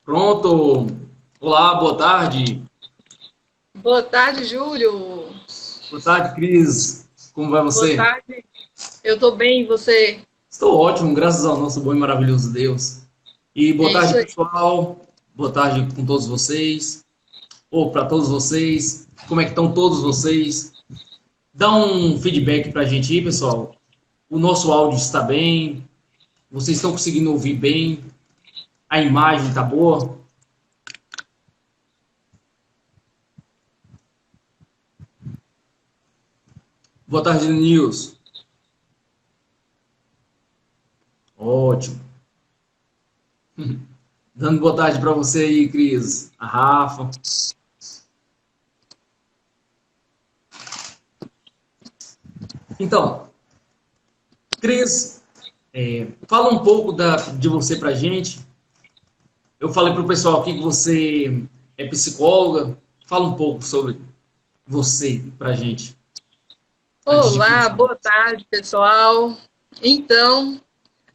Pronto. Olá, boa tarde. Boa tarde, Júlio. Boa tarde, Cris. Como vai Boa você? tarde. Eu tô bem, e você? Estou ótimo, graças ao nosso bom e maravilhoso Deus. E É boa tarde, isso aí. pessoal. Boa tarde com todos vocês. Ou para todos vocês. Como é que estão todos vocês? Dá um feedback para a gente aí, pessoal. O nosso áudio está bem? Vocês estão conseguindo ouvir bem? A imagem está boa? Boa tarde, Nils. Ótimo. Dando boa tarde para você aí, Cris. A Rafa. Então, Cris, fala um pouco de você para a gente. Eu falei para o pessoal aqui que você é psicóloga. Fala um pouco sobre você para a gente, antes de Olá, continuar. boa tarde, pessoal. Então,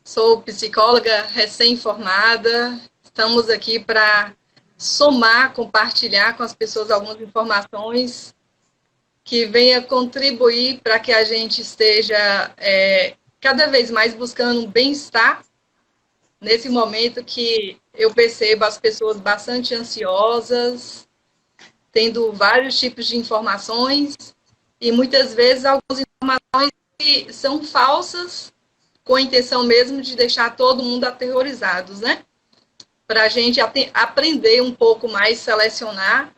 sou psicóloga recém-formada. Estamos aqui para somar, compartilhar com as pessoas algumas informações que venha contribuir para que a gente esteja cada vez mais buscando um bem-estar nesse momento que eu percebo as pessoas bastante ansiosas, tendo vários tipos de informações e muitas vezes algumas informações que são falsas com a intenção mesmo de deixar todo mundo aterrorizados, né? Para a gente aprender um pouco mais, selecionar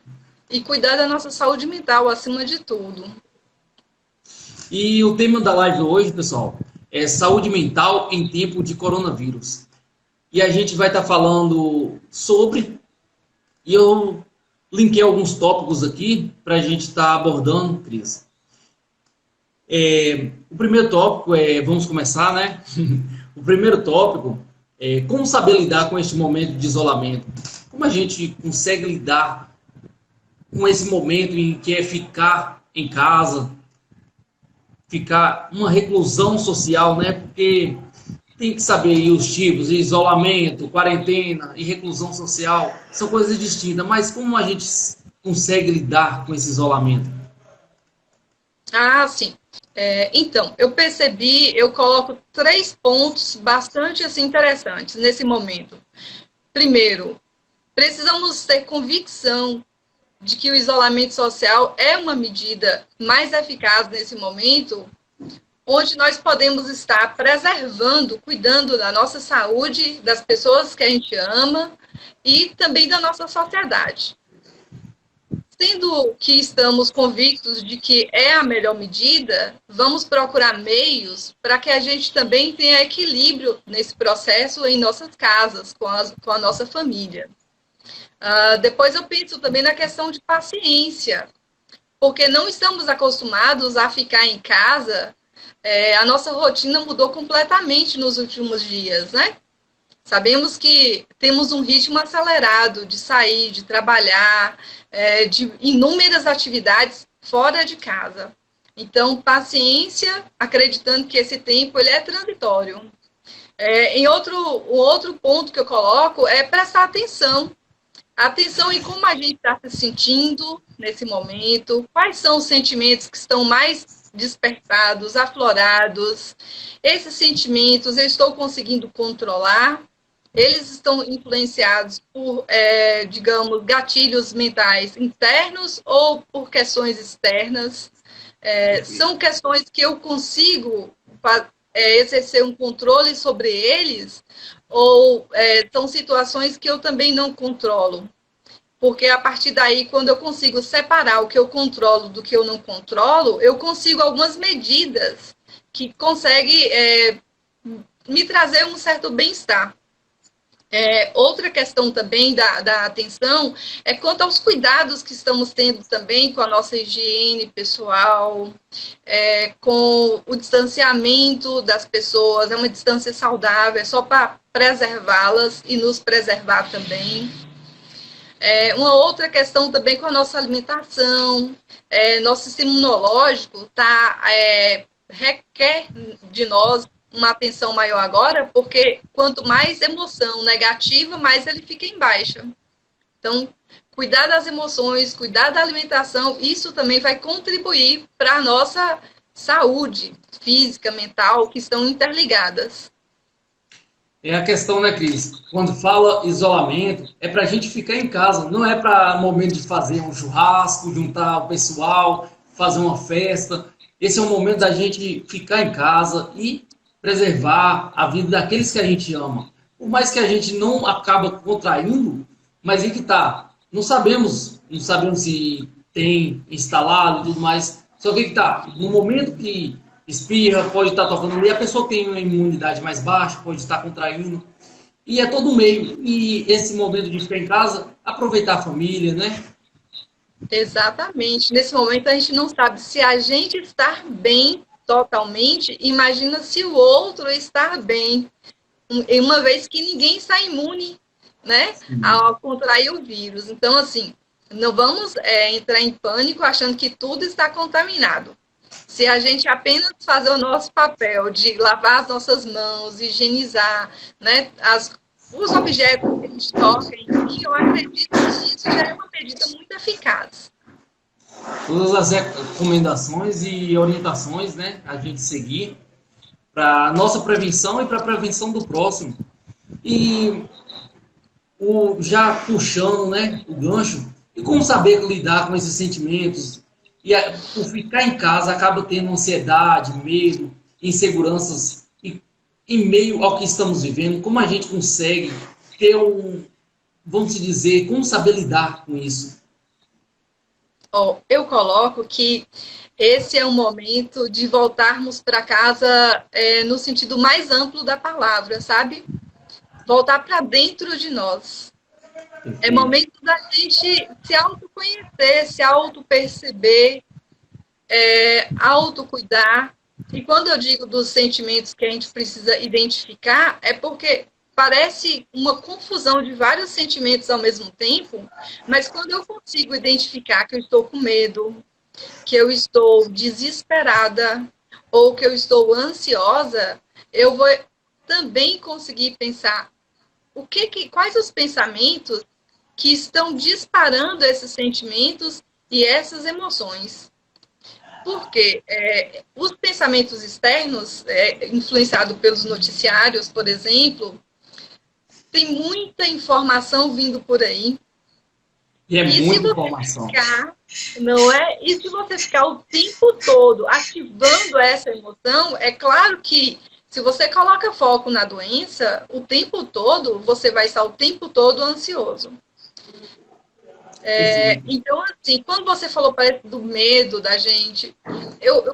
e cuidar da nossa saúde mental acima de tudo. E o tema da live hoje, pessoal, é saúde mental em tempo de coronavírus. E a gente vai estar falando sobre, e eu linkei alguns tópicos aqui para a gente estar abordando, Cris. O primeiro tópico vamos começar, né? O primeiro tópico é como saber lidar com este momento de isolamento. Como a gente consegue lidar com esse momento em que é ficar em casa, ficar uma reclusão social, né? Porque tem que saber aí os tipos, isolamento, quarentena e reclusão social, são coisas distintas, mas como a gente consegue lidar com esse isolamento? Ah, sim. Então, eu percebi, eu coloco 3 pontos bastante assim, interessantes nesse momento. Primeiro, precisamos ter convicção de que o isolamento social é uma medida mais eficaz nesse momento, onde nós podemos estar preservando, cuidando da nossa saúde, das pessoas que a gente ama e também da nossa sociedade. Sendo que estamos convictos de que é a melhor medida, vamos procurar meios para que a gente também tenha equilíbrio nesse processo em nossas casas, com a nossa família. Depois eu penso também na questão de paciência, porque não estamos acostumados a ficar em casa, a nossa rotina mudou completamente nos últimos dias, né? Sabemos que temos um ritmo acelerado de sair, de trabalhar, de inúmeras atividades fora de casa. Então, paciência, acreditando que esse tempo ele é transitório. O outro ponto que eu coloco é prestar atenção. Atenção em como a gente está se sentindo nesse momento, quais são os sentimentos que estão mais despertados, aflorados. Esses sentimentos eu estou conseguindo controlar, eles estão influenciados por, digamos, gatilhos mentais internos ou por questões externas. São questões que eu consigo exercer um controle sobre eles ou são situações que eu também não controlo. Porque a partir daí, quando eu consigo separar o que eu controlo do que eu não controlo, eu consigo algumas medidas que conseguem me trazer um certo bem-estar. Outra questão também da atenção é quanto aos cuidados que estamos tendo também com a nossa higiene pessoal, com o distanciamento das pessoas, é uma distância saudável, é só para preservá-las e nos preservar também. Uma outra questão também com a nossa alimentação, nosso sistema imunológico requer de nós uma atenção maior agora, porque quanto mais emoção negativa, mais ele fica em baixa. Então, cuidar das emoções, cuidar da alimentação, isso também vai contribuir para a nossa saúde física, mental, que estão interligadas. É a questão, né, Cris? Quando fala isolamento, é para a gente ficar em casa, não é para momento de fazer um churrasco, juntar o pessoal, fazer uma festa. Esse é o momento da gente ficar em casa e preservar a vida daqueles que a gente ama. Por mais que a gente não acaba contraindo, mas aí que tá. Não sabemos se tem instalado e tudo mais. Só que tá, no momento que espirra, pode estar tocando ali, a pessoa tem uma imunidade mais baixa, pode estar contraindo. E é todo meio. E esse momento de ficar em casa, aproveitar a família, né? Exatamente. Nesse momento a gente não sabe se a gente está bem totalmente, imagina se o outro está bem, uma vez que ninguém está imune, né, ao contrair o vírus. Então, assim, não vamos entrar em pânico achando que tudo está contaminado. Se a gente apenas fazer o nosso papel de lavar as nossas mãos, higienizar, né, os objetos que a gente toca, enfim, eu acredito que isso já é uma medida muito eficaz. Todas as recomendações e orientações, né, a gente seguir para nossa prevenção e para a prevenção do próximo. E já puxando, né, o gancho, e como saber lidar com esses sentimentos? E por ficar em casa acaba tendo ansiedade, medo, inseguranças, e em meio ao que estamos vivendo, como a gente consegue ter vamos dizer, como saber lidar com isso? Eu coloco que esse é o momento de voltarmos para casa no sentido mais amplo da palavra, sabe? Voltar para dentro de nós. É momento da gente se autoconhecer, se autoperceber, autocuidar. E quando eu digo dos sentimentos que a gente precisa identificar, é porque parece uma confusão de vários sentimentos ao mesmo tempo, mas quando eu consigo identificar que eu estou com medo, que eu estou desesperada ou que eu estou ansiosa, eu vou também conseguir pensar quais os pensamentos que estão disparando esses sentimentos e essas emoções. Porque os pensamentos externos, influenciados pelos noticiários, por exemplo, tem muita informação vindo por aí. E muita informação. Não é? E se você ficar o tempo todo ativando essa emoção, é claro que se você coloca foco na doença, o tempo todo, você vai estar o tempo todo ansioso. Então, assim, quando você falou do medo da gente,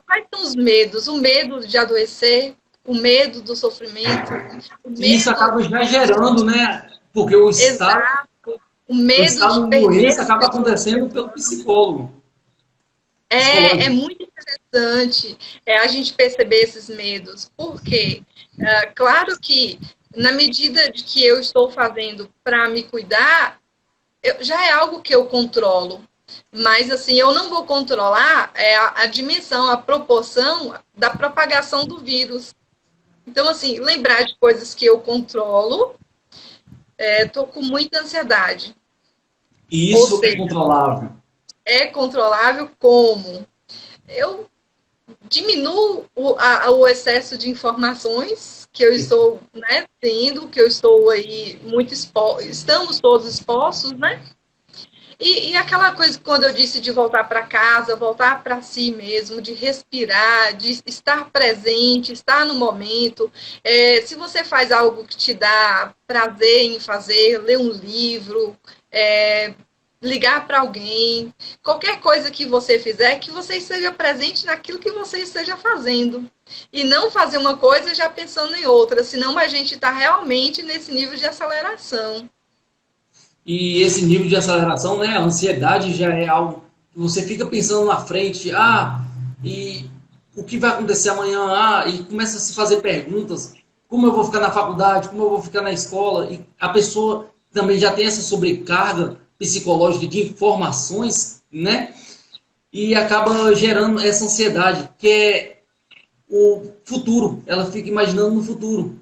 quais são os medos? O medo de adoecer, o medo do sofrimento. E isso acaba já gerando, né? Porque o estado de doença acaba acontecendo pelo psicólogo. É muito interessante a gente perceber esses medos, porque, claro que, na medida de que eu estou fazendo para me cuidar, já é algo que eu controlo, mas, assim, eu não vou controlar a dimensão, a proporção da propagação do vírus. Então, assim, lembrar de coisas que eu controlo, estou com muita ansiedade. E isso é controlável. É controlável como? Eu diminuo o excesso de informações que eu estou, né, tendo, que eu estou aí muito exposto, estamos todos expostos, né? E aquela coisa que quando eu disse de voltar para casa, voltar para si mesmo, de respirar, de estar presente, estar no momento. Se você faz algo que te dá prazer em fazer, ler um livro, ligar para alguém, qualquer coisa que você fizer, que você esteja presente naquilo que você esteja fazendo. E não fazer uma coisa já pensando em outra, senão a gente está realmente nesse nível de aceleração. E esse nível de aceleração, né, a ansiedade já é algo que você fica pensando na frente, e o que vai acontecer amanhã, e começa a se fazer perguntas, como eu vou ficar na faculdade, como eu vou ficar na escola, e a pessoa também já tem essa sobrecarga psicológica de informações, né, e acaba gerando essa ansiedade, que é o futuro, ela fica imaginando no futuro.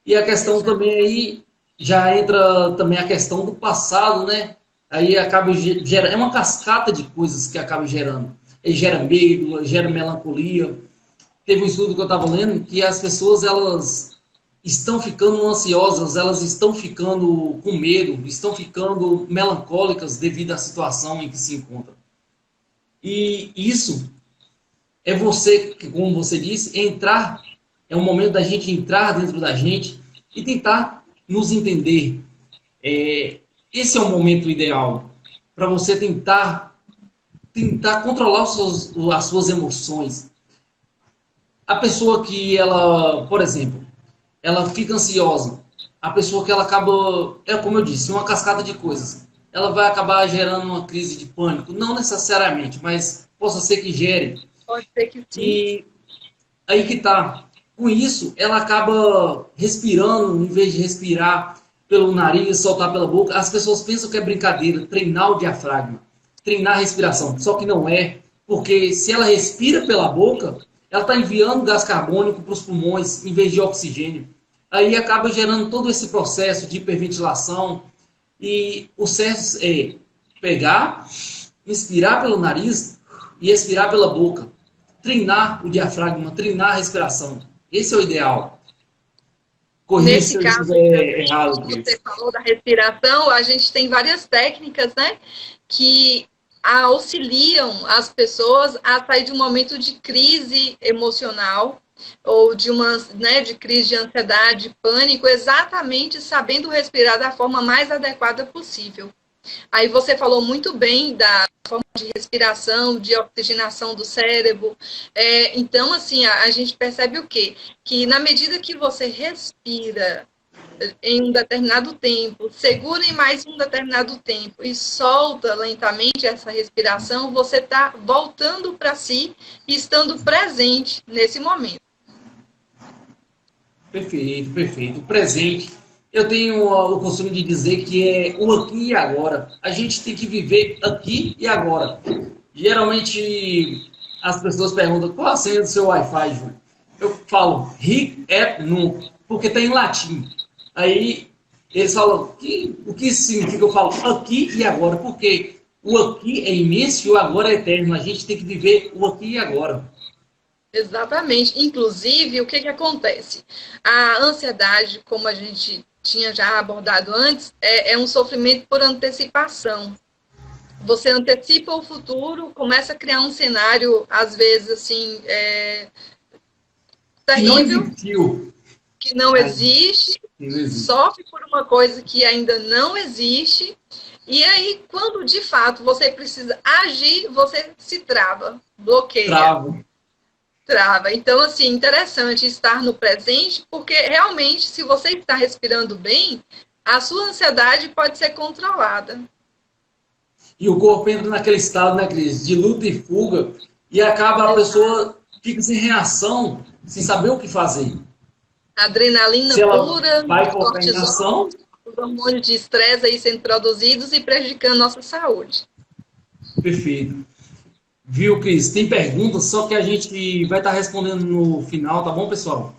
E a questão também aí, já entra também a questão do passado, né? Aí acaba gerando, é uma cascata de coisas que acaba gerando. Ele gera medo, gera melancolia. Teve um estudo que eu estava lendo que as pessoas, elas estão ficando ansiosas, elas estão ficando com medo, estão ficando melancólicas devido à situação em que se encontram. E isso é você, como você disse, entrar, é o momento da gente entrar dentro da gente e tentar nos entender. Esse é o momento ideal para você tentar controlar as suas emoções. A pessoa que ela, por exemplo, ela fica ansiosa, a pessoa que ela acaba, é como eu disse, uma cascata de coisas. Ela vai acabar gerando uma crise de pânico, não necessariamente, mas possa ser que gere. Pode ser que sim. E aí que tá. Com isso, ela acaba respirando, em vez de respirar pelo nariz, soltar pela boca. As pessoas pensam que é brincadeira, treinar o diafragma, treinar a respiração. Só que não é, porque se ela respira pela boca, ela está enviando gás carbônico para os pulmões em vez de oxigênio. Aí acaba gerando todo esse processo de hiperventilação. E o certo é pegar, inspirar pelo nariz e expirar pela boca. Treinar o diafragma, treinar a respiração. Esse é o ideal. Corrigir se eu estiver errado. Você falou da respiração, a gente tem várias técnicas, né, que auxiliam as pessoas a sair de um momento de crise emocional ou de de crise de ansiedade, pânico, exatamente sabendo respirar da forma mais adequada possível. Aí você falou muito bem da forma de respiração, de oxigenação do cérebro. Então, assim, a gente percebe o quê? Que na medida que você respira em um determinado tempo, segura em mais um determinado tempo e solta lentamente essa respiração, você está voltando para si e estando presente nesse momento. Perfeito, perfeito. Presente. Eu tenho o costume de dizer que é o aqui e agora. A gente tem que viver aqui e agora. Geralmente as pessoas perguntam qual a senha do seu Wi-Fi, Júlio? Eu falo hic et nunc, porque está em latim. Aí eles falam o que isso significa? Eu falo aqui e agora, porque o aqui é imenso e o agora é eterno. A gente tem que viver o aqui e agora. Exatamente. Inclusive, o que acontece? A ansiedade, como a gente tinha já abordado antes, é um sofrimento por antecipação. Você antecipa o futuro, começa a criar um cenário, às vezes, assim, terrível, que não existe, sofre por uma coisa que ainda não existe, e aí, quando de fato você precisa agir, você se trava, bloqueia. Trava. Então, assim, interessante estar no presente, porque realmente, se você está respirando bem, a sua ansiedade pode ser controlada. E o corpo entra naquele estado, né, Cris, de luta e fuga, e acaba a pessoa fica sem reação, sem saber o que fazer. Adrenalina se ela pura, vai colocar em ação, os hormônios de estresse aí sendo produzidos e prejudicando nossa saúde. Perfeito. Viu, Cris? Tem perguntas, só que a gente vai estar respondendo no final, tá bom, pessoal?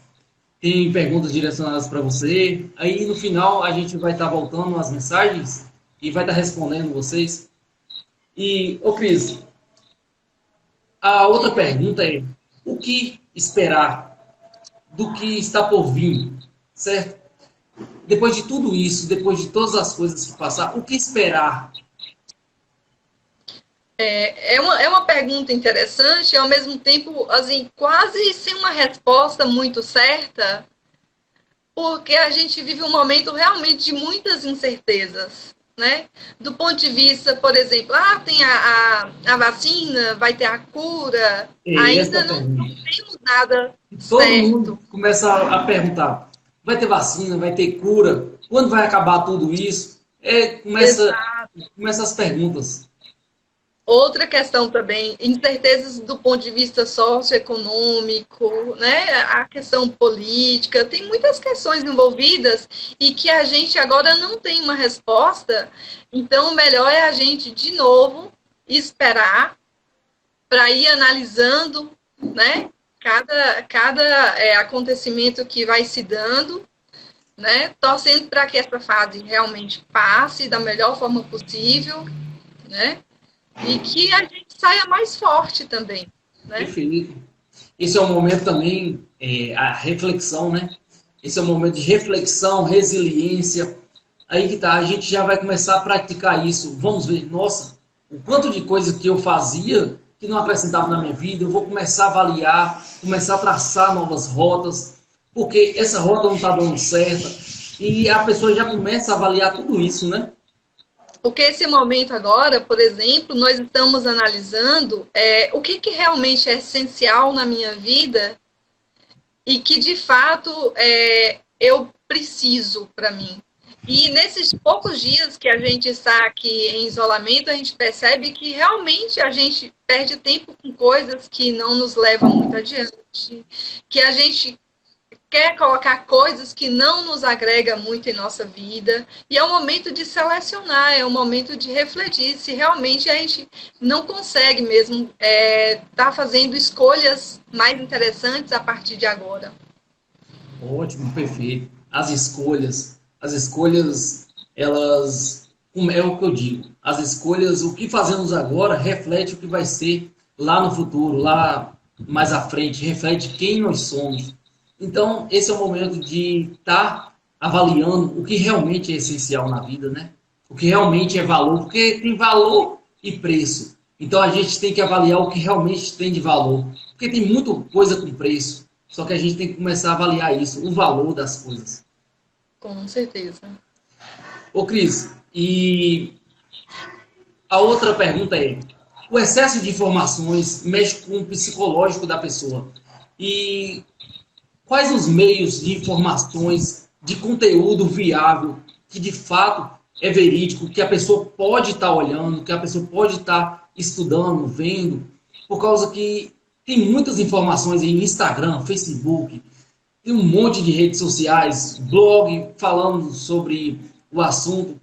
Tem perguntas direcionadas para você. Aí no final a gente vai estar voltando as mensagens e vai estar respondendo vocês. E, ô Cris, a outra pergunta é: o que esperar do que está por vir, certo? Depois de tudo isso, depois de todas as coisas que passar, o que esperar? É uma pergunta interessante e, ao mesmo tempo, assim, quase sem uma resposta muito certa, porque a gente vive um momento realmente de muitas incertezas, né? Do ponto de vista, por exemplo, tem a vacina, vai ter a cura, ainda não temos nada Todo certo. mundo começa a perguntar, vai ter vacina, vai ter cura, quando vai acabar tudo isso? Começa as perguntas. Outra questão também, incertezas do ponto de vista socioeconômico, né? A questão política, tem muitas questões envolvidas e que a gente agora não tem uma resposta, então o melhor é a gente, de novo, esperar para ir analisando, né? cada acontecimento que vai se dando, né? Torcendo para que essa fase realmente passe da melhor forma possível, né? E que a gente saia mais forte também, né? Perfeito. Esse é um momento também, a reflexão, né? Esse é um momento de reflexão, resiliência. Aí que tá, a gente já vai começar a praticar isso. Vamos ver, nossa, o quanto de coisa que eu fazia que não acrescentava na minha vida, eu vou começar a avaliar, começar a traçar novas rotas, porque essa rota não está dando certa. E a pessoa já começa a avaliar tudo isso, né? Porque esse momento agora, por exemplo, nós estamos analisando o que realmente é essencial na minha vida e que, de fato, eu preciso para mim. E nesses poucos dias que a gente está aqui em isolamento, a gente percebe que realmente a gente perde tempo com coisas que não nos levam muito adiante, que a gente quer colocar coisas que não nos agregam muito em nossa vida, e é um momento de selecionar, é um momento de refletir se realmente a gente não consegue mesmo tá fazendo escolhas mais interessantes a partir de agora. Ótimo, perfeito. As escolhas, elas, é o que eu digo, as escolhas, o que fazemos agora reflete o que vai ser lá no futuro, lá mais à frente, reflete quem nós somos. Então, esse é o momento de estar avaliando o que realmente é essencial na vida, né? O que realmente é valor, porque tem valor e preço. Então, a gente tem que avaliar o que realmente tem de valor, porque tem muita coisa com preço. Só que a gente tem que começar a avaliar isso, o valor das coisas. Com certeza. Ô, Cris, e a outra pergunta é: o excesso de informações mexe com o psicológico da pessoa. E quais os meios de informações, de conteúdo viável, que de fato é verídico, que a pessoa pode estar olhando, que a pessoa pode estar estudando, vendo, por causa que tem muitas informações em Instagram, Facebook, tem um monte de redes sociais, blog falando sobre o assunto,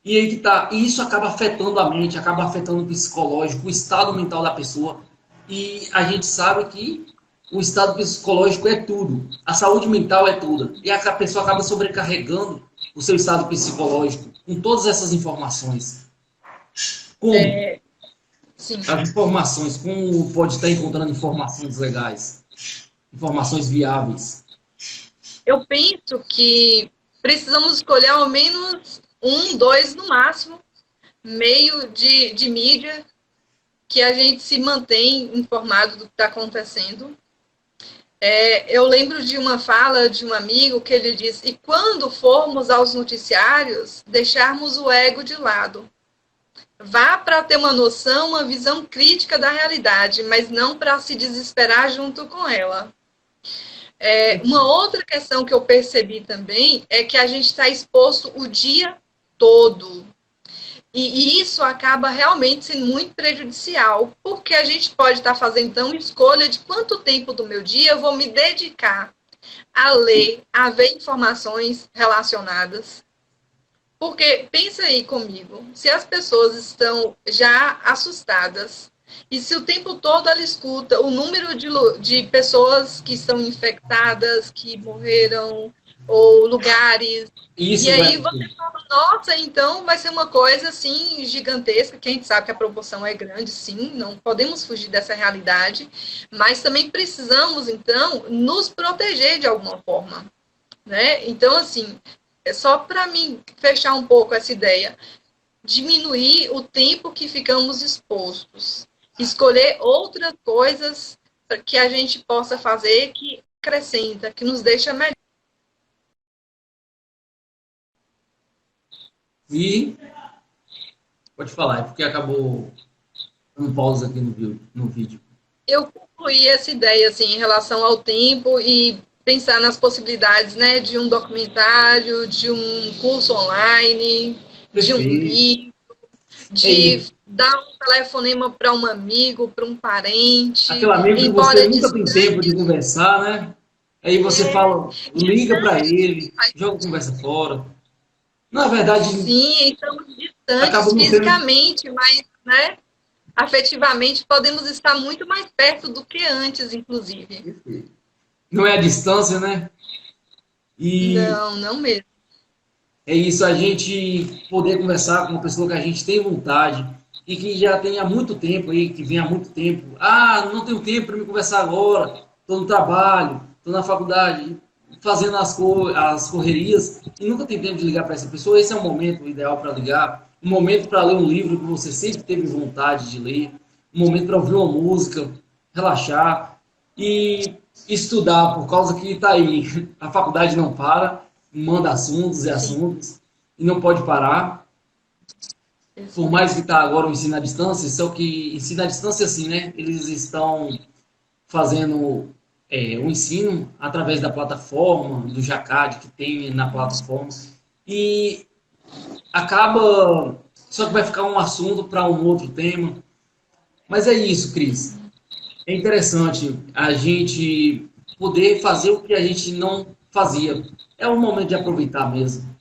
e aí que tá, e isso acaba afetando a mente, acaba afetando o psicológico, o estado mental da pessoa, e a gente sabe que o estado psicológico é tudo, a saúde mental é tudo, e a pessoa acaba sobrecarregando o seu estado psicológico com todas essas informações. Como? Sim. As informações, como pode estar encontrando informações legais, informações viáveis? Eu penso que precisamos escolher ao menos 1, 2 no máximo, meio de mídia que a gente se mantém informado do que está acontecendo. Eu lembro de uma fala de um amigo que ele disse: e quando formos aos noticiários, deixarmos o ego de lado. Vá para ter uma noção, uma visão crítica da realidade, mas não para se desesperar junto com ela. Uma outra questão que eu percebi também é que a gente está exposto o dia todo. E isso acaba realmente sendo muito prejudicial, porque a gente pode estar fazendo, então, escolha de quanto tempo do meu dia eu vou me dedicar a ler, a ver informações relacionadas. Porque, pensa aí comigo, se as pessoas estão já assustadas, e se o tempo todo ela escuta o número de pessoas que estão infectadas, que morreram, ou lugares, Isso, e aí você fala, nossa, então vai ser uma coisa assim gigantesca, que a gente sabe que a proporção é grande, sim, não podemos fugir dessa realidade, mas também precisamos, então, nos proteger de alguma forma, né? Então, assim, é só para mim fechar um pouco essa ideia, diminuir o tempo que ficamos expostos, escolher outras coisas que a gente possa fazer que acrescenta, que nos deixa melhor. E pode falar, é porque acabou dando pausa aqui no vídeo. Eu concluí essa ideia assim, em relação ao tempo e pensar nas possibilidades, né, de um documentário, de um curso online, de um livro, de dar um telefonema para um amigo, para um parente. Aquele amigo que você nunca tem tempo de conversar, né? Aí você fala, liga para ele, joga a conversa fora. Na verdade, sim, estamos distantes fisicamente, mas, né, afetivamente, podemos estar muito mais perto do que antes, inclusive. Não é a distância, né? E Não, não mesmo. é isso, a gente poder conversar com uma pessoa que a gente tem vontade e que já tem há muito tempo aí, que vem há muito tempo. Ah, não tenho tempo para me conversar agora, estou no trabalho, estou na faculdade, fazendo as correrias e nunca tem tempo de ligar para essa pessoa. Esse é o momento ideal para ligar, um momento para ler um livro que você sempre teve vontade de ler, um momento para ouvir uma música, relaxar e estudar, por causa que está aí, a faculdade não para, manda assuntos e Sim, assuntos, e não pode parar. isso Por mais que mesmo. está agora o ensino à distância, só que ensino à distância, assim, né? Eles estão fazendo o ensino através da plataforma, do Jacad, que tem na plataforma, e acaba. Só que vai ficar um assunto para um outro tema. Mas é isso, Cris. É interessante a gente poder fazer o que a gente não fazia. É o momento de aproveitar mesmo.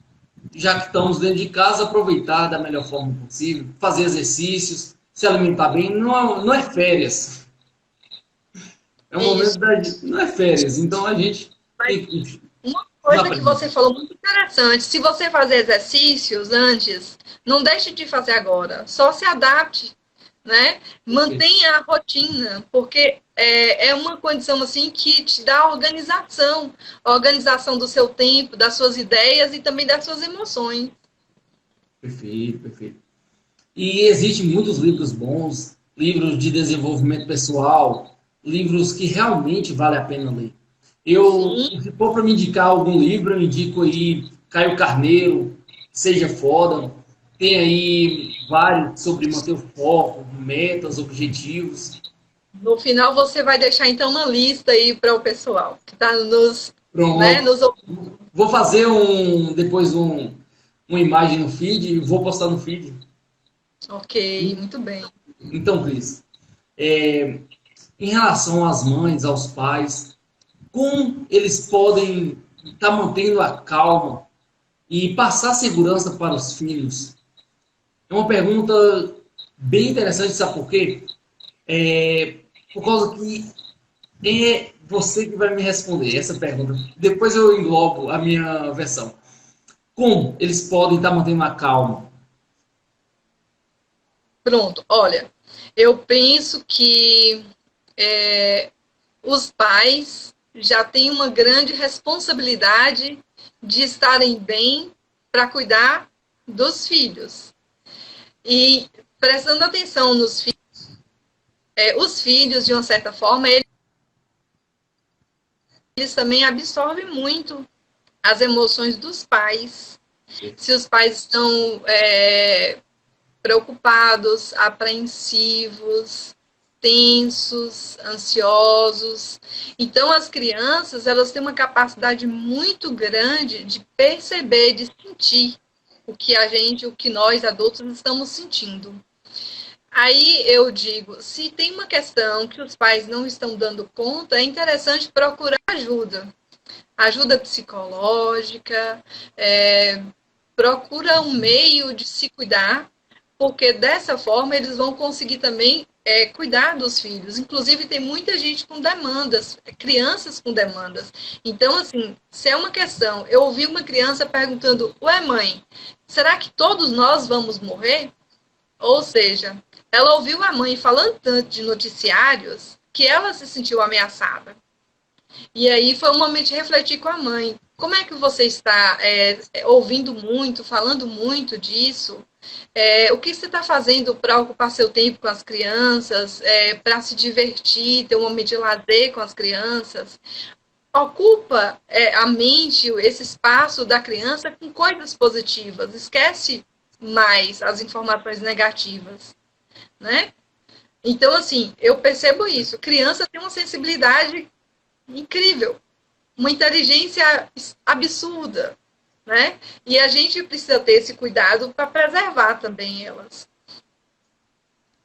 Já que estamos dentro de casa, aproveitar da melhor forma possível, fazer exercícios, se alimentar bem. Não, não é férias. É um momento Isso. da gente. Não é férias. Então a gente Mas tem que uma dar coisa para que gente. você falou muito interessante, se você fazer exercícios antes, não deixe de fazer agora, só se adapte, né? Mantenha a rotina, porque é uma condição assim que te dá organização, organização do seu tempo, das suas ideias e também das suas emoções. Perfeito, perfeito. E existem muitos livros bons, livros de desenvolvimento pessoal, livros que realmente vale a pena ler. Eu, Sim, se for para me indicar algum livro, eu indico aí Caio Carneiro, Seja Foda. Tem aí vários sobre manter o foco, metas, objetivos. no final você vai deixar então uma lista aí para o pessoal que está né, Pronto. nos Vou fazer uma imagem no feed e vou postar no feed. ok, muito bem. Então, Cris, em relação às mães, aos pais, como eles podem estar mantendo a calma e passar segurança para os filhos? É uma pergunta bem interessante, sabe por quê? Por causa que é você que vai me responder essa pergunta. Depois eu englobo a minha versão. Como eles podem estar mantendo a calma? Pronto, olha, eu penso que os pais já têm uma grande responsabilidade de estarem bem para cuidar dos filhos. E prestando atenção nos filhos, os filhos, de uma certa forma, eles também absorvem muito as emoções dos pais. Se os pais estão preocupados, apreensivos, tensos, ansiosos. Então, as crianças, elas têm uma capacidade muito grande de perceber, de sentir o que nós adultos estamos sentindo. Aí eu digo, se tem uma questão que os pais não estão dando conta, é interessante procurar ajuda. Ajuda psicológica, procura um meio de se cuidar, porque dessa forma eles vão conseguir também cuidar dos filhos. Inclusive, tem muita gente com demandas, crianças com demandas. Então, assim, se é uma questão, eu ouvi uma criança perguntando: ué, mãe, será que todos nós vamos morrer? Ou seja, ela ouviu a mãe falando tanto de noticiários que ela se sentiu ameaçada. E aí foi um momento de refletir com a mãe. Como é que você está ouvindo muito, falando muito disso? O que você está fazendo para ocupar seu tempo com as crianças, para se divertir, ter um momento de lazer com as crianças? Ocupa a mente, esse espaço da criança com coisas positivas. Esquece mais as informações negativas, né? Então, assim, eu percebo isso. Criança tem uma sensibilidade incrível, uma inteligência absurda, né? E a gente precisa ter esse cuidado para preservar também elas.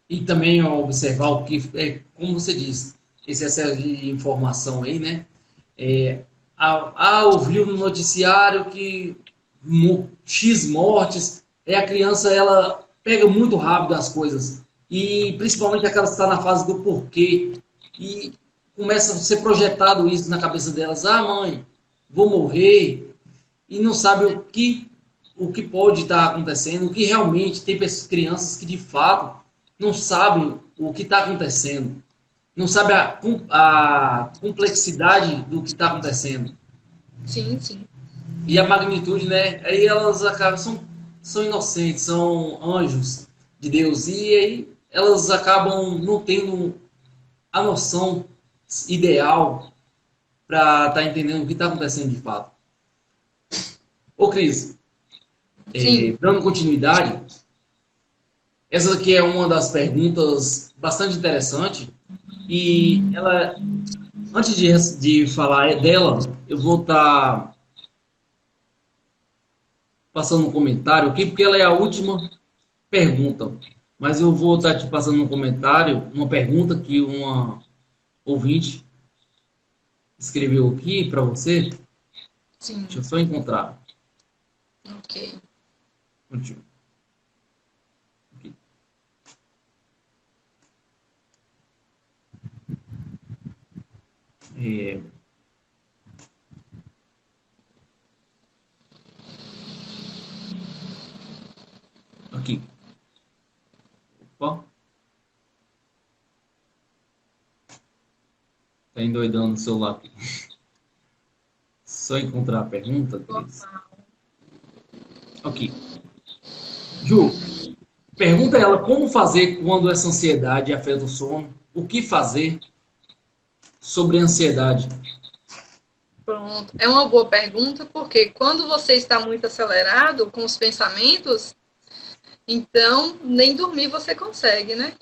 E também observar o que, como você disse, esse excesso de informação aí, né? Ouviu no noticiário que X mortes, a criança ela pega muito rápido as coisas. e principalmente aquelas que estão na fase do porquê, e começa a ser projetado isso na cabeça delas, ah, mãe, vou morrer, e não sabe o que pode estar acontecendo, o que realmente tem crianças que de fato não sabem o que está acontecendo, não sabem a complexidade do que está acontecendo. Sim, sim. E a magnitude, né? Aí elas acabam, são inocentes, são anjos de Deus, e aí elas acabam não tendo a noção ideal para estar entendendo o que está acontecendo de fato. Ô, Cris, Sim. dando continuidade, essa aqui é uma das perguntas bastante interessante e ela, antes de falar dela, eu vou estar passando um comentário aqui, porque ela é a última pergunta, mas eu vou estar te passando um comentário, uma pergunta que uma ouvinte escreveu aqui para você. Sim. Deixa eu só encontrar. Ok. Continua. Aqui. Aqui. Opa. Tá endoidando o celular aqui. Só encontrar a pergunta, Cris. Aqui. Ju, pergunta ela como fazer quando essa ansiedade afeta o sono. O que fazer sobre a ansiedade? Pronto. É uma boa pergunta, porque quando você está muito acelerado com os pensamentos, então nem dormir você consegue, né?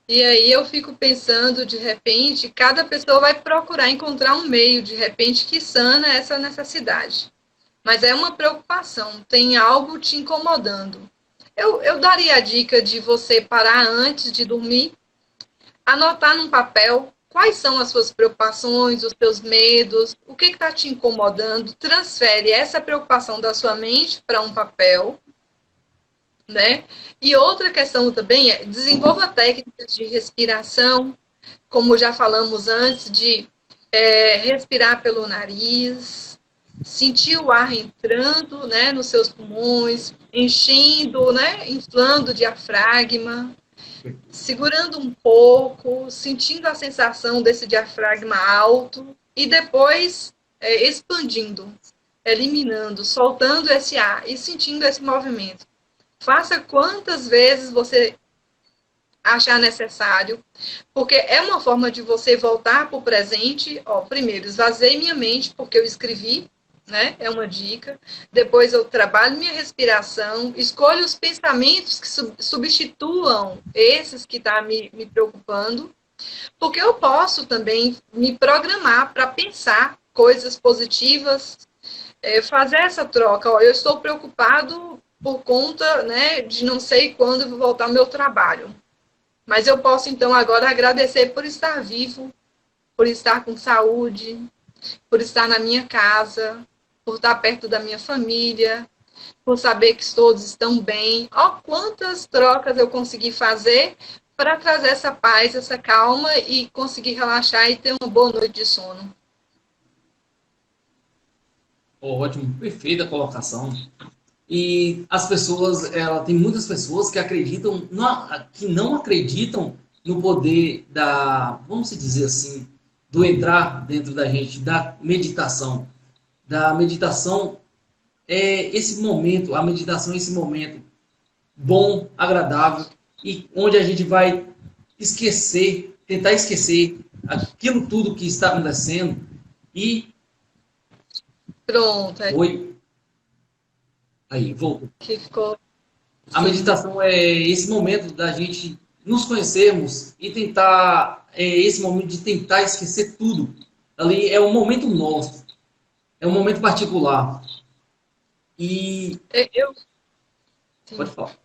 E aí eu fico pensando, de repente, cada pessoa vai procurar encontrar um meio, de repente, que sana essa necessidade. Mas é uma preocupação, tem algo te incomodando. Eu daria a dica de você parar antes de dormir, anotar num papel quais são as suas preocupações, os seus medos, o que está te incomodando, transfere essa preocupação da sua mente para um papel, né? E outra questão também é desenvolva técnicas de respiração, como já falamos antes, de respirar pelo nariz, sentir o ar entrando, né, nos seus pulmões, enchendo, né, inflando o diafragma, segurando um pouco, sentindo a sensação desse diafragma alto e depois expandindo, eliminando, soltando esse ar e sentindo esse movimento. Faça quantas vezes você achar necessário, porque é uma forma de você voltar para o presente. Ó, primeiro, esvaziei minha mente, porque eu escrevi, né? É uma dica. Depois eu trabalho minha respiração, escolho os pensamentos que substituam esses que estão me preocupando, porque eu posso também me programar para pensar coisas positivas, fazer essa troca. Ó, eu estou preocupado por conta, né, de não sei quando vou voltar ao meu trabalho. Mas eu posso, então, agora agradecer por estar vivo, por estar com saúde, por estar na minha casa, por estar perto da minha família, por saber que todos estão bem. Ó, quantas trocas eu consegui fazer para trazer essa paz, essa calma e conseguir relaxar e ter uma boa noite de sono. Ótimo, perfeita colocação. E as pessoas, tem muitas pessoas que acreditam, que não acreditam no poder vamos dizer assim, do entrar dentro da gente, da meditação. Da meditação é esse momento, a meditação é esse momento bom, agradável, e onde a gente vai tentar esquecer aquilo tudo que está acontecendo e... Pronto. Oi. Aí, voltou. Que ficou... A meditação é esse momento da gente nos conhecermos e tentar, esse momento de tentar esquecer tudo. Ali é um momento nosso, é um momento particular. E... Pode falar.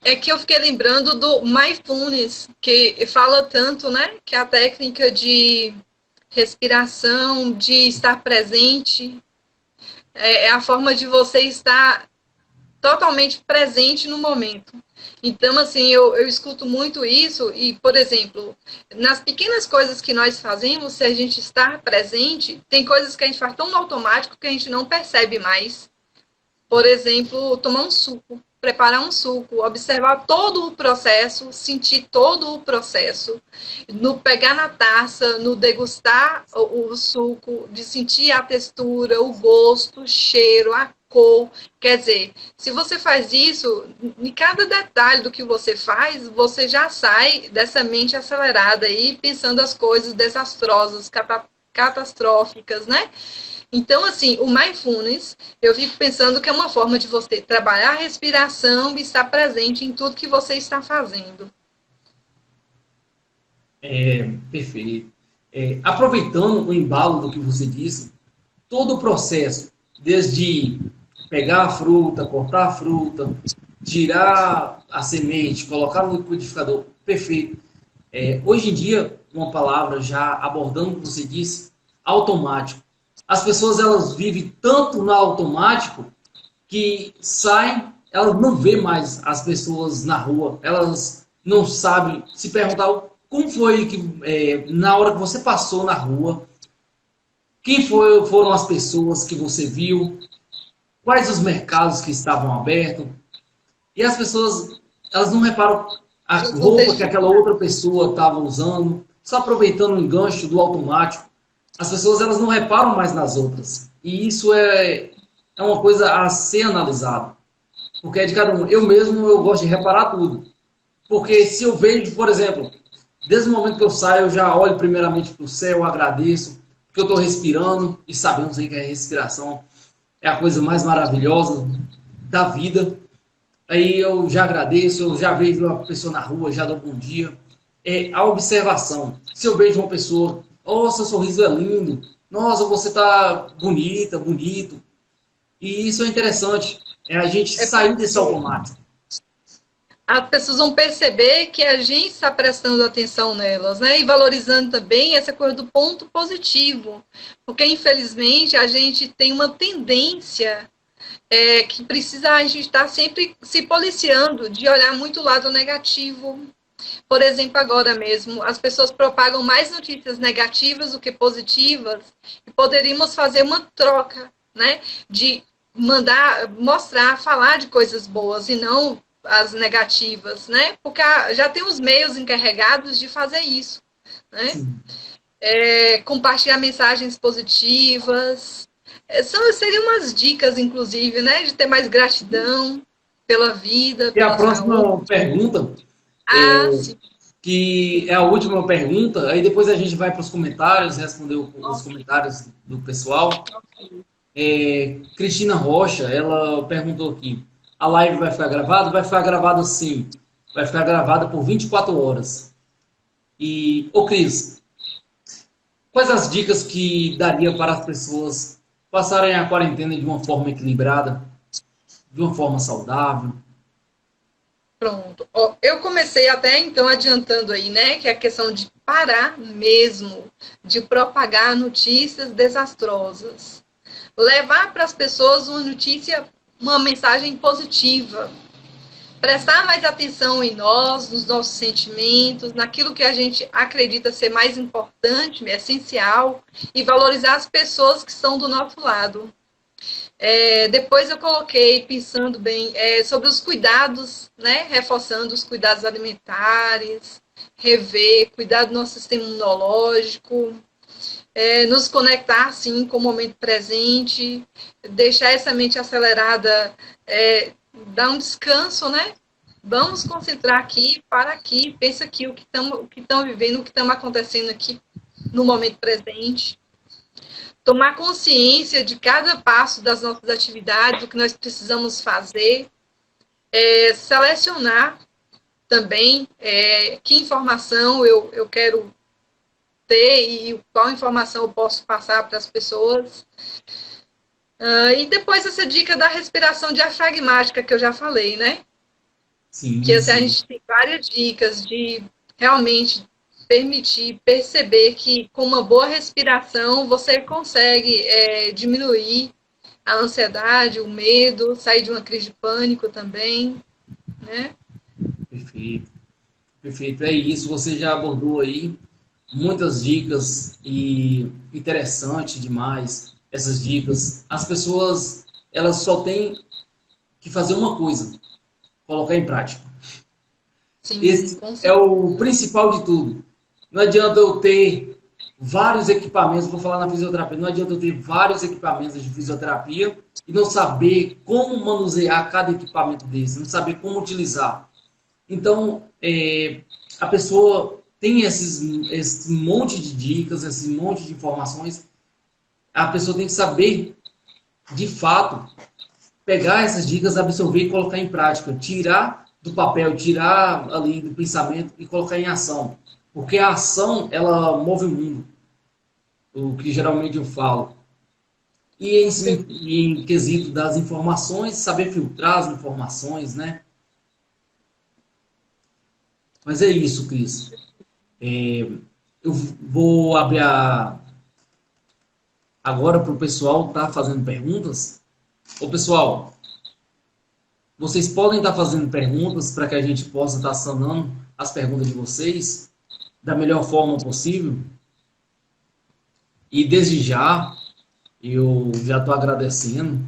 É que eu fiquei lembrando do mindfulness, que fala tanto, né, que a técnica de respiração, de estar presente, é a forma de você estar totalmente presente no momento. Então, assim, eu escuto muito isso e, por exemplo, nas pequenas coisas que nós fazemos, se a gente estar presente, tem coisas que a gente faz tão no automático que a gente não percebe mais. Por exemplo, tomar um suco, preparar um suco, observar todo o processo, sentir todo o processo, no pegar na taça, no degustar o suco, de sentir a textura, o gosto, o cheiro, a cor. Quer dizer, se você faz isso, em cada detalhe do que você faz, você já sai dessa mente acelerada aí, pensando as coisas desastrosas, catastróficas, né? Então, assim, o mindfulness, eu fico pensando que é uma forma de você trabalhar a respiração e estar presente em tudo que você está fazendo. Perfeito. Aproveitando o embalo do que você disse, todo o processo, desde pegar a fruta, cortar a fruta, tirar a semente, colocar no liquidificador, perfeito. Hoje em dia, uma palavra já abordando o que você disse, automático. As pessoas, elas vivem tanto no automático que saem, elas não vê mais as pessoas na rua, elas não sabem se perguntar como foi que, na hora que você passou na rua, foram as pessoas que você viu, quais os mercados que estavam abertos, e as pessoas, elas não reparam a roupa que aquela outra pessoa estava usando, só aproveitando o enganche do automático. As pessoas, elas não reparam mais nas outras. E isso é uma coisa a ser analisada. Porque é de cada um. Eu mesmo, eu gosto de reparar tudo. Porque se eu vejo, por exemplo, desde o momento que eu saio, eu já olho primeiramente para o céu, agradeço, porque eu estou respirando, e sabemos aí que a respiração é a coisa mais maravilhosa da vida. Aí eu já agradeço, eu já vejo uma pessoa na rua, já dou um bom dia. A observação. Se eu vejo uma pessoa, oh, seu sorriso é lindo, nossa, você está bonita, bonito. E isso é interessante, a gente sair desse automático. As pessoas vão perceber que a gente está prestando atenção nelas, né? E valorizando também essa coisa do ponto positivo. Porque, infelizmente, a gente tem uma tendência que precisa a gente estar sempre se policiando de olhar muito o lado negativo. Por exemplo, agora mesmo, as pessoas propagam mais notícias negativas do que positivas e poderíamos fazer uma troca, né? De mostrar, falar de coisas boas e não as negativas, né? Porque já tem os meios encarregados de fazer isso, né? Compartilhar mensagens positivas. Seriam umas dicas, inclusive, né? De ter mais gratidão pela vida. E a próxima pergunta, sim. que é a última pergunta, aí depois a gente vai para os comentários, responder os comentários do pessoal. Cristina Rocha, ela perguntou aqui, a live vai ficar gravada? Vai ficar gravada sim. Vai ficar gravada por 24 horas. E, Cris, quais as dicas que daria para as pessoas passarem a quarentena de uma forma equilibrada, de uma forma saudável? Pronto. Eu comecei até então adiantando aí, né, que é a questão de parar mesmo de propagar notícias desastrosas. Levar para as pessoas uma mensagem positiva. Prestar mais atenção em nós, nos nossos sentimentos, naquilo que a gente acredita ser mais importante, essencial, e valorizar as pessoas que estão do nosso lado. Depois eu coloquei, pensando bem, sobre os cuidados, né? Reforçando os cuidados alimentares, cuidar do nosso sistema imunológico, nos conectar, sim, com o momento presente, deixar essa mente acelerada, dar um descanso, né? Vamos concentrar aqui, pensa aqui o que estamos vivendo, o que estamos acontecendo aqui no momento presente. Tomar consciência de cada passo das nossas atividades, o que nós precisamos fazer, selecionar também que informação eu quero ter e qual informação eu posso passar para as pessoas. E depois essa dica da respiração diafragmática que eu já falei, né? Sim, que assim, a gente tem várias dicas de realmente perceber que com uma boa respiração você consegue diminuir a ansiedade, o medo, sair de uma crise de pânico também, né? Perfeito, perfeito. É isso, você já abordou aí muitas dicas e interessante demais essas dicas. As pessoas, elas só têm que fazer uma coisa, colocar em prática. Sim, Esse com é certeza. o principal de tudo. Não adianta eu ter vários equipamentos, vou falar na fisioterapia, não adianta eu ter vários equipamentos de fisioterapia e não saber como manusear cada equipamento desse, não saber como utilizar. Então, a pessoa tem esse monte de dicas, esse monte de informações, a pessoa tem que saber, de fato, pegar essas dicas, absorver e colocar em prática, tirar do papel, tirar ali do pensamento e colocar em ação. Porque a ação, ela move o mundo, o que geralmente eu falo. E em quesito das informações, saber filtrar as informações, né? Mas é isso, Cris. Eu vou abrir agora para o pessoal estar fazendo perguntas. Ô, pessoal, vocês podem estar fazendo perguntas para que a gente possa estar sanando as perguntas de vocês da melhor forma possível. E desde já, eu já estou agradecendo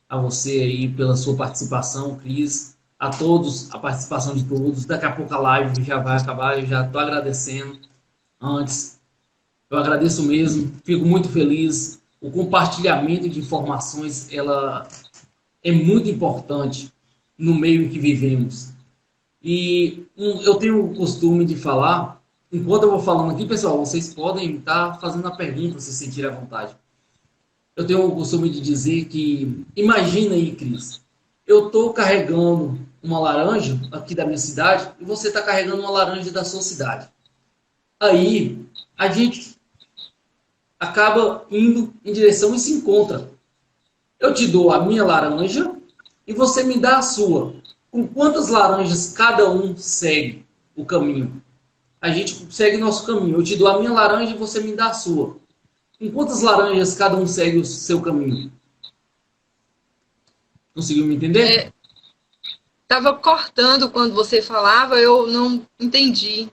a você aí pela sua participação, Cris, a todos, a participação de todos. Daqui a pouco a live já vai acabar, eu já estou agradecendo antes. Eu agradeço mesmo, fico muito feliz. O compartilhamento de informações, ela é muito importante no meio em que vivemos. E eu tenho o costume de falar, enquanto eu vou falando aqui, pessoal, vocês podem estar fazendo a pergunta se sentirem à vontade. Eu tenho o costume de dizer que, imagina aí, Cris, eu estou carregando uma laranja aqui da minha cidade e você está carregando uma laranja da sua cidade. Aí, a gente acaba indo em direção e se encontra. Eu te dou a minha laranja e você me dá a sua. Com quantas laranjas cada um segue o caminho? A gente segue nosso caminho. Eu te dou a minha laranja e você me dá a sua. Com quantas laranjas cada um segue o seu caminho? Conseguiu me entender? Estava cortando quando você falava, eu não entendi.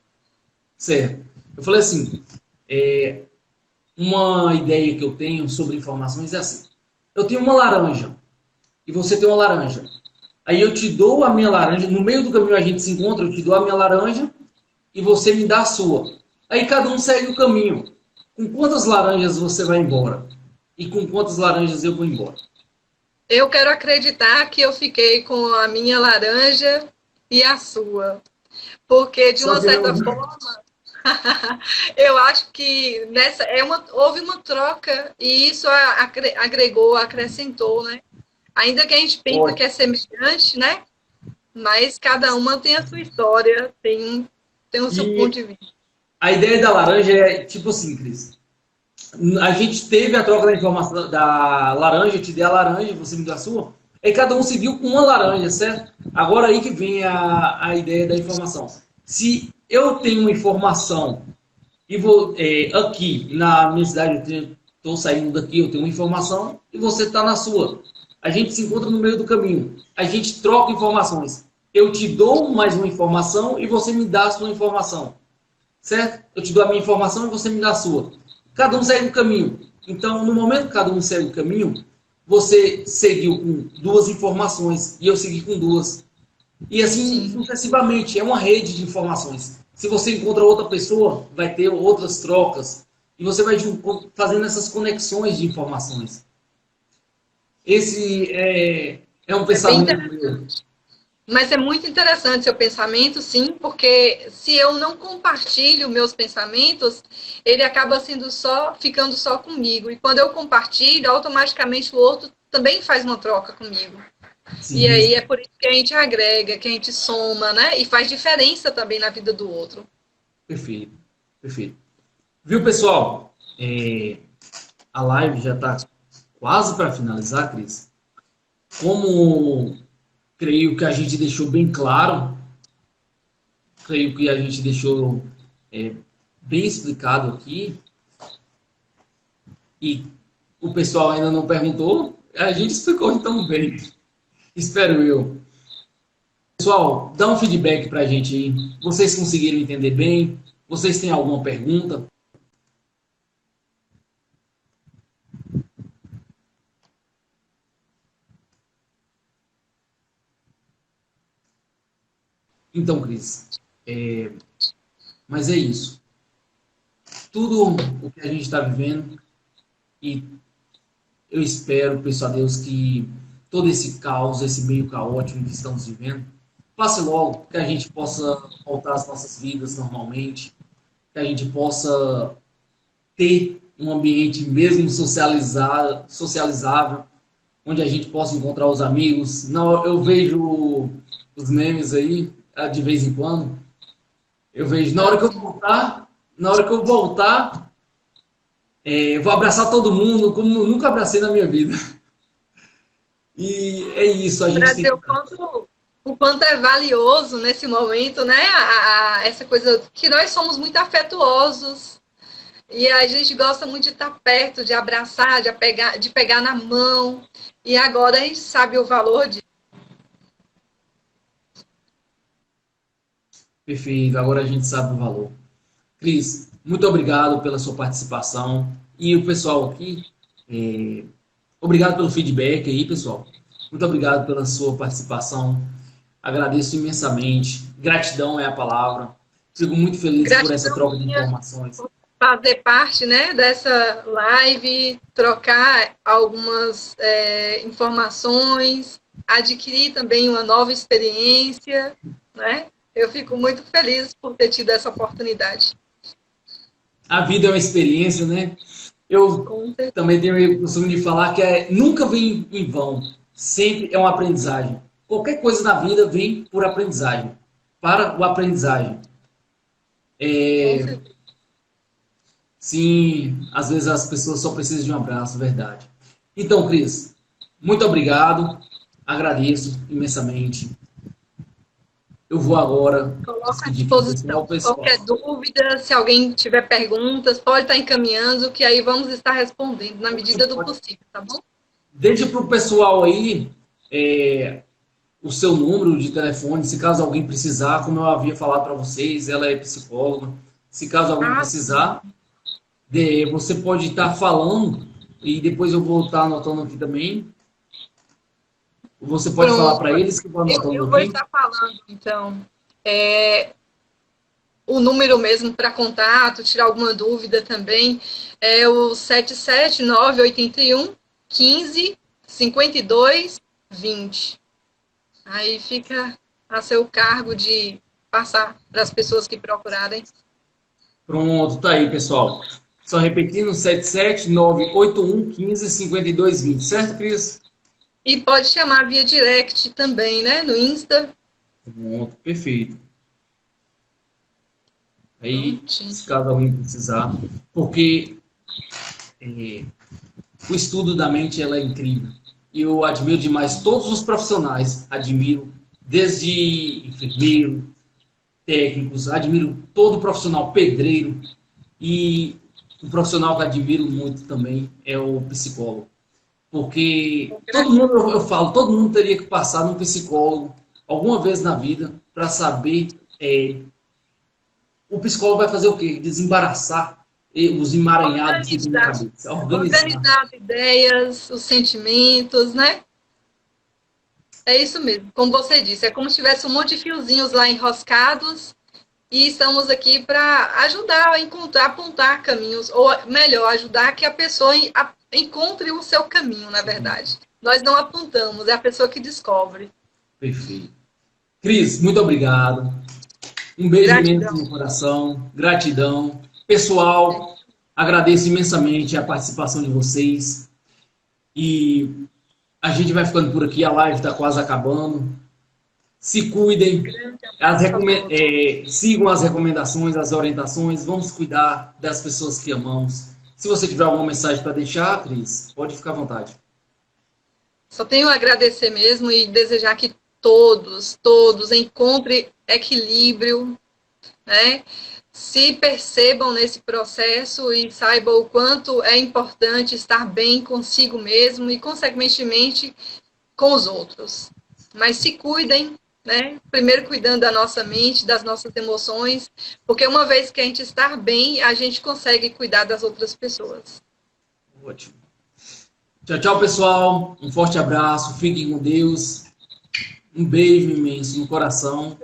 Certo. Eu falei assim, uma ideia que eu tenho sobre informações é assim. Eu tenho uma laranja e você tem uma laranja. Aí eu te dou a minha laranja, no meio do caminho a gente se encontra, eu te dou a minha laranja e você me dá a sua. Aí cada um segue o caminho. Com quantas laranjas você vai embora? E com quantas laranjas eu vou embora? Eu quero acreditar que eu fiquei com a minha laranja e a sua. Porque, de Só uma que eu... certa forma, eu acho que houve uma troca e isso agregou, acrescentou, né? Ainda que a gente pense que é semelhante, né? Mas cada uma tem a sua história, tem o seu ponto E de vista. a ideia da laranja é tipo assim, Cris. A gente teve a troca da informação da laranja, eu te dei a laranja, você me deu a sua. Aí cada um seguiu com uma laranja, certo? Agora aí que vem a ideia da informação. Se eu tenho uma informação e vou aqui na minha cidade, eu estou saindo daqui, eu tenho uma informação e você está na sua. A gente se encontra no meio do caminho. A gente troca informações. Eu te dou mais uma informação e você me dá a sua informação. Certo? Eu te dou a minha informação e você me dá a sua. Cada um segue o caminho. Então, no momento que cada um segue o caminho, você seguiu com duas informações e eu segui com duas. E assim sucessivamente. É uma rede de informações. Se você encontra outra pessoa, vai ter outras trocas. E você vai fazendo essas conexões de informações. Esse é um pensamento meu. Mas é muito interessante seu pensamento, sim, porque se eu não compartilho meus pensamentos, ele acaba ficando só comigo. E quando eu compartilho, automaticamente o outro também faz uma troca comigo. Sim. E aí é por isso que a gente agrega, que a gente soma, né? E faz diferença também na vida do outro. Perfeito, perfeito. Viu, pessoal? A live já está quase para finalizar, Cris. Como creio que a gente deixou bem claro, creio que a gente deixou bem explicado aqui, e o pessoal ainda não perguntou, A gente explicou então bem. Espero eu. Pessoal, dá um feedback para a gente aí. Vocês conseguiram entender bem? Vocês têm alguma pergunta? Então, Cris, mas é isso. Tudo o que a gente está vivendo, e eu espero, peço a Deus, que todo esse caos, esse meio caótico que estamos vivendo, passe logo, que a gente possa voltar às nossas vidas normalmente, que a gente possa ter um ambiente mesmo socializável, onde a gente possa encontrar os amigos. Não, eu vejo os memes aí, de vez em quando. Eu vejo, na hora que eu voltar, eu vou abraçar todo mundo, como eu nunca abracei na minha vida. E é isso, a gente tem o quanto é valioso nesse momento, né? Essa coisa que nós somos muito afetuosos e a gente gosta muito de estar perto, de abraçar, de pegar na mão. E agora a gente sabe o valor de. Perfeito, agora a gente sabe o valor. Cris, muito obrigado pela sua participação. E o pessoal aqui, obrigado pelo feedback aí, pessoal. Muito obrigado pela sua participação. Agradeço imensamente. Gratidão é a palavra. Fico muito feliz por essa troca de informações. Fazer parte, né, dessa live, trocar algumas informações, adquirir também uma nova experiência, né? Eu fico muito feliz por ter tido essa oportunidade. A vida é uma experiência, né? Eu também tenho o costume de falar que nunca vem em vão. Sempre é uma aprendizagem. Qualquer coisa na vida vem por aprendizagem. Para o aprendizagem. Sim, às vezes as pessoas só precisam de um abraço, verdade. Então, Cris, muito obrigado. Agradeço imensamente. Eu vou agora. Coloca à disposição. Qualquer dúvida, se alguém tiver perguntas, pode estar encaminhando, que aí vamos estar respondendo na medida do possível, tá bom? Deixa para o pessoal aí o seu número de telefone, se caso alguém precisar, como eu havia falado para vocês, ela é psicóloga. Se caso alguém precisar, você pode estar falando e depois eu vou estar anotando aqui também. Você pode falar para eles que eu vou anotando aqui? Eu vou estar falando, então, o número mesmo para contato, tirar alguma dúvida também, é o 77981 15 52 20. Aí fica a seu cargo de passar para as pessoas que procurarem. Pronto, tá aí, pessoal. Só repetindo, 77981 15 52 20, certo, Cris? E pode chamar via direct também, né? No Insta. Pronto, perfeito. Aí, se caso alguém precisar, porque o estudo da mente ela é incrível. E eu admiro demais todos os profissionais. Admiro desde enfermeiro, técnicos, admiro todo profissional, pedreiro. E um profissional que admiro muito também é o psicólogo. Porque todo mundo, eu falo, todo mundo teria que passar num psicólogo alguma vez na vida para saber o psicólogo vai fazer o quê? Desembaraçar os emaranhados que tem na cabeça. Organizar as ideias, os sentimentos, né? É isso mesmo, como você disse, é como se tivesse um monte de fiozinhos lá enroscados e estamos aqui para ajudar a encontrar, apontar caminhos, ou melhor, ajudar que a pessoa encontre o seu caminho, na verdade. Nós não apontamos, é a pessoa que descobre. Perfeito. Cris, muito obrigado. Um beijo imenso no coração. Gratidão. Pessoal, agradeço imensamente a participação de vocês. E a gente vai ficando por aqui, a live está quase acabando. Se cuidem, sigam as recomendações, as orientações, vamos cuidar das pessoas que amamos. Se você tiver alguma mensagem para deixar, Cris, pode ficar à vontade. Só tenho a agradecer mesmo e desejar que todos encontrem equilíbrio, né? Se percebam nesse processo e saibam o quanto é importante estar bem consigo mesmo e, consequentemente, com os outros. Mas se cuidem, né? Primeiro cuidando da nossa mente, das nossas emoções, porque uma vez que a gente está bem, a gente consegue cuidar das outras pessoas. Ótimo. Tchau, tchau, pessoal. Um forte abraço. Fiquem com Deus. Um beijo imenso no coração.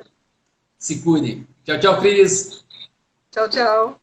Se cuidem. Tchau, tchau, Cris. Tchau, tchau.